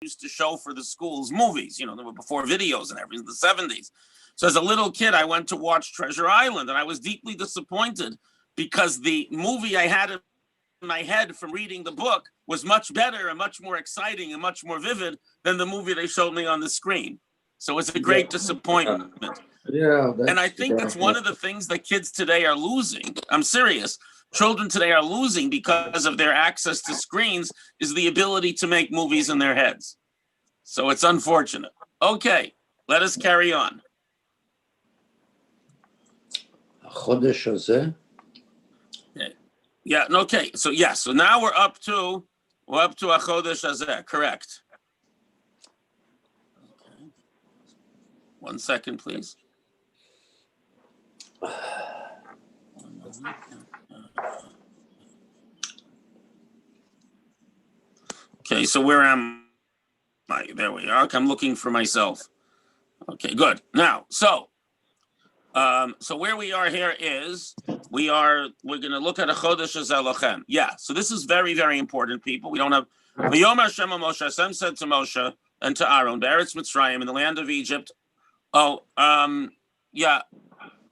used to show for the schools movies. They were before videos and everything, the 70s. So as a little kid, I went to watch Treasure Island, and I was deeply disappointed because the movie I had in my head from reading the book was much better and much more exciting and much more vivid than the movie they showed me on the screen. So it's a great disappointment. Yeah, and I think that's one of the things that kids today are losing. I'm serious. Children today are losing because of their access to screens is the ability to make movies in their heads. So it's unfortunate. Okay, let us carry on. החודש הזה? Yeah, okay. So so now we're up to HaChodesh Hazeh, correct. Okay. 1 second, please. Okay, so where am I? There we are. Okay, I'm looking for myself. Okay, good. Now, so where we are here is we're going to look at a Chodesh Hazeh Lochem. Yeah, so this is very, very important, people. We don't have V'yomer Hashem Moshe. Hashem said to Moshe and to Aaron, Be'eretz Mitzrayim, in the land of Egypt. Yeah,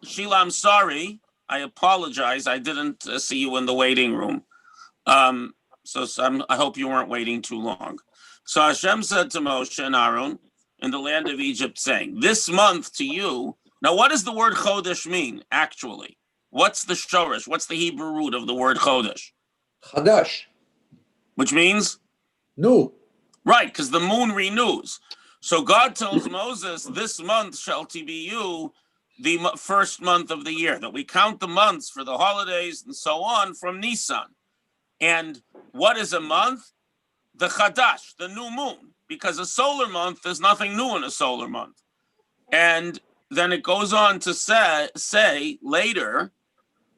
Sheila, I'm sorry. I apologize. I didn't see you in the waiting room. I hope you weren't waiting too long. So Hashem said to Moshe and Aaron in the land of Egypt, saying, this month to you. Now, what does the word Chodesh mean, actually? What's the shorish? What's the Hebrew root of the word Chodesh? Chadash. Which means? New. Right, because the moon renews. So God tells Moses, this month shall to be you the first month of the year, that we count the months for the holidays and so on from Nisan. And what is a month? The Chadash, the new moon, because a solar month, there's nothing new in a solar month. And then it goes on to say later,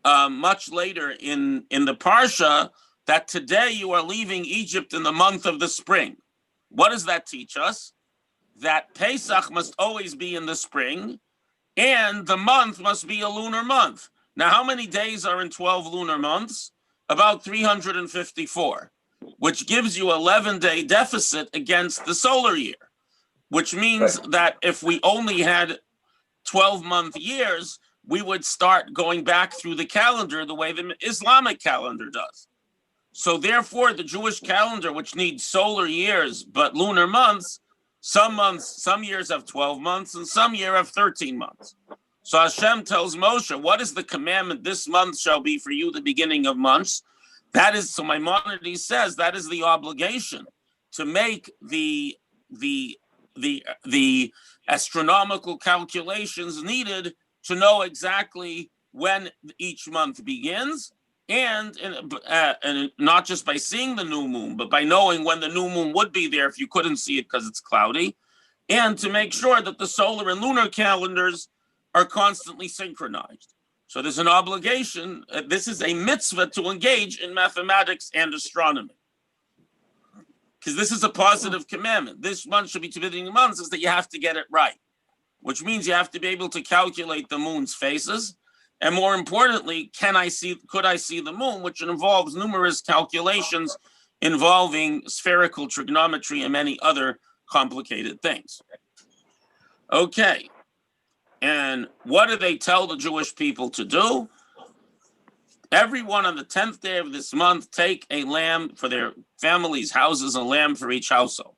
much later in the Parsha, that today you are leaving Egypt in the month of the spring. What does that teach us? That Pesach must always be in the spring, and the month must be a lunar month. Now, how many days are in 12 lunar months? About 354, which gives you 11-day deficit against the solar year, which means that if we only had 12-month years, we would start going back through the calendar the way the Islamic calendar does. So therefore, the Jewish calendar, which needs solar years but lunar months, some years have 12 months and some years have 13 months. So Hashem tells Moshe, what is the commandment? This month shall be for you the beginning of months. That is, so Maimonides says, that is the obligation to make the astronomical calculations needed to know exactly when each month begins, and not just by seeing the new moon, but by knowing when the new moon would be there if you couldn't see it because it's cloudy, and to make sure that the solar and lunar calendars are constantly synchronized. So there's an obligation. This is a mitzvah to engage in mathematics and astronomy, because this is a positive commandment. This month should be to beginning months is that you have to get it right, which means you have to be able to calculate the moon's phases. And more importantly, could I see the moon, which involves numerous calculations involving spherical trigonometry and many other complicated things. Okay. And what do they tell the Jewish people to do? Everyone on the 10th day of this month take a lamb for their families' houses, a lamb for each household.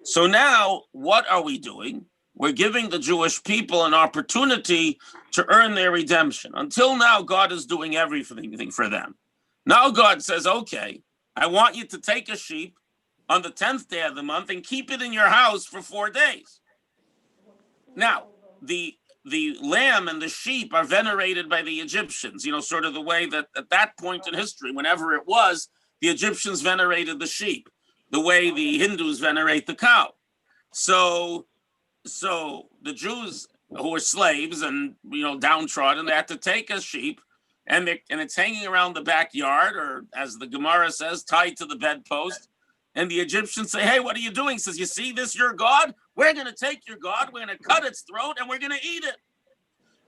So now, what are we doing? We're giving the Jewish people an opportunity to earn their redemption. Until now, God is doing everything for them. Now God says, okay, I want you to take a sheep on the 10th day of the month and keep it in your house for 4 days. Now, the lamb and the sheep are venerated by the Egyptians, sort of the way that at that point in history, whenever it was, the Egyptians venerated the sheep, the way the Hindus venerate the cow. So the Jews who were slaves and downtrodden, they had to take a sheep, and it's hanging around the backyard, or as the Gemara says, tied to the bedpost. And the Egyptians say, hey, what are you doing? He says, you see this, your God? We're going to take your God, we're going to cut its throat, and we're going to eat it.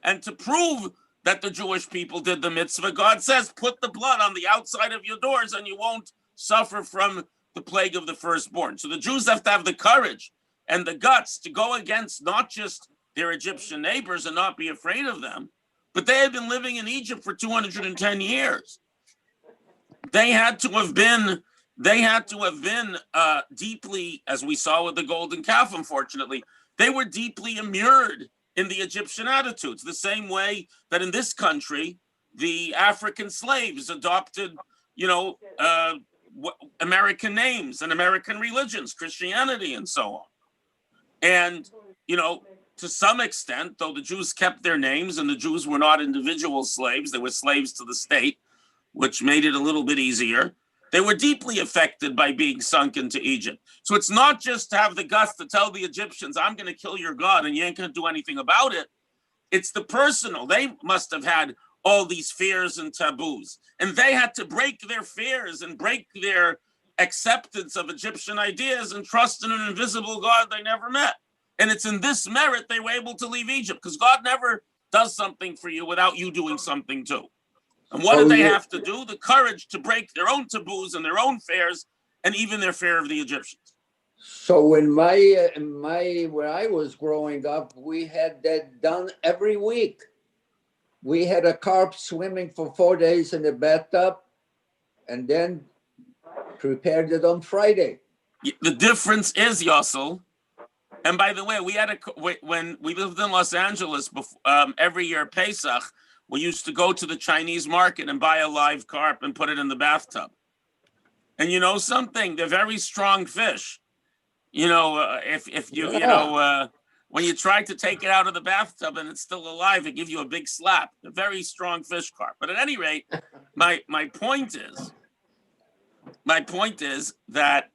And to prove that the Jewish people did the mitzvah, God says, put the blood on the outside of your doors and you won't suffer from the plague of the firstborn. So the Jews have to have the courage and the guts to go against not just their Egyptian neighbors and not be afraid of them, but they had been living in Egypt for 210 years. They had to have been deeply, as we saw with the golden calf, unfortunately, they were deeply immured in the Egyptian attitudes, the same way that in this country, the African slaves adopted, American names and American religions, Christianity and so on. And, to some extent, though the Jews kept their names and the Jews were not individual slaves, they were slaves to the state, which made it a little bit easier. They were deeply affected by being sunk into Egypt. So it's not just to have the guts to tell the Egyptians, I'm going to kill your God and you ain't going to do anything about it. It's the personal. They must have had all these fears and taboos, and they had to break their fears and break their acceptance of Egyptian ideas and trust in an invisible God they never met. And it's in this merit they were able to leave Egypt, because God never does something for you without you doing something too. And what did they have to do? The courage to break their own taboos and their own fears, and even their fear of the Egyptians. So in where I was growing up, we had that done every week. We had a carp swimming for 4 days in the bathtub, and then prepared it on Friday. The difference is, Yossel, and by the way, when we lived in Los Angeles, every year Pesach, we used to go to the Chinese market and buy a live carp and put it in the bathtub. And you know something? They're very strong fish. When you try to take it out of the bathtub and it's still alive, it gives you a big slap. A very strong fish carp. But at any rate, my point is that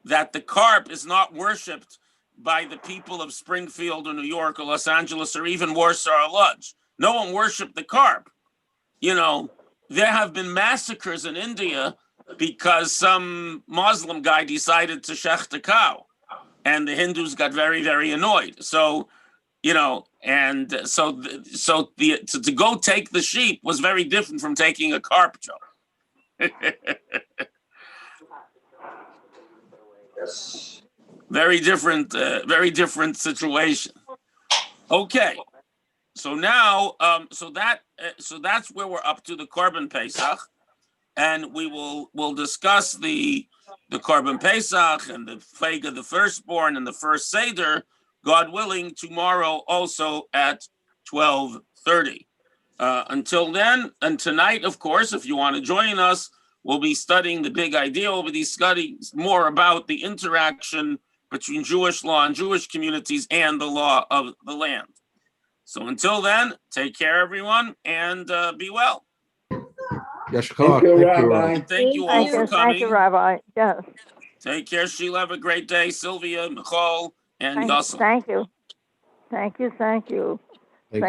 the carp is not worshipped by the people of Springfield or New York or Los Angeles or even Warsaw or Lodz. No one worshipped the carp. There have been massacres in India because some Muslim guy decided to shecht a cow, and the Hindus got very, very annoyed. So, to go take the sheep was very different from taking a carp, Joe. Yes. Very different situation. Okay. So now, so that's where we're up to the Korban Pesach, and we'll discuss the Korban Pesach and the Feg of the Firstborn and the First Seder, God willing, tomorrow also at 12:30. Until then, and tonight, of course, if you want to join us, we'll be studying the big idea. We'll be studying more about the interaction between Jewish law and Jewish communities and the law of the land. So until then, take care, everyone, and be well. Thank you, Rabbi. Thank you all for coming. Thank you, Rabbi. Yes. Take care, Sheila. Have a great day. Sylvia, Nicole, and Yossel. Thank you. Thank you.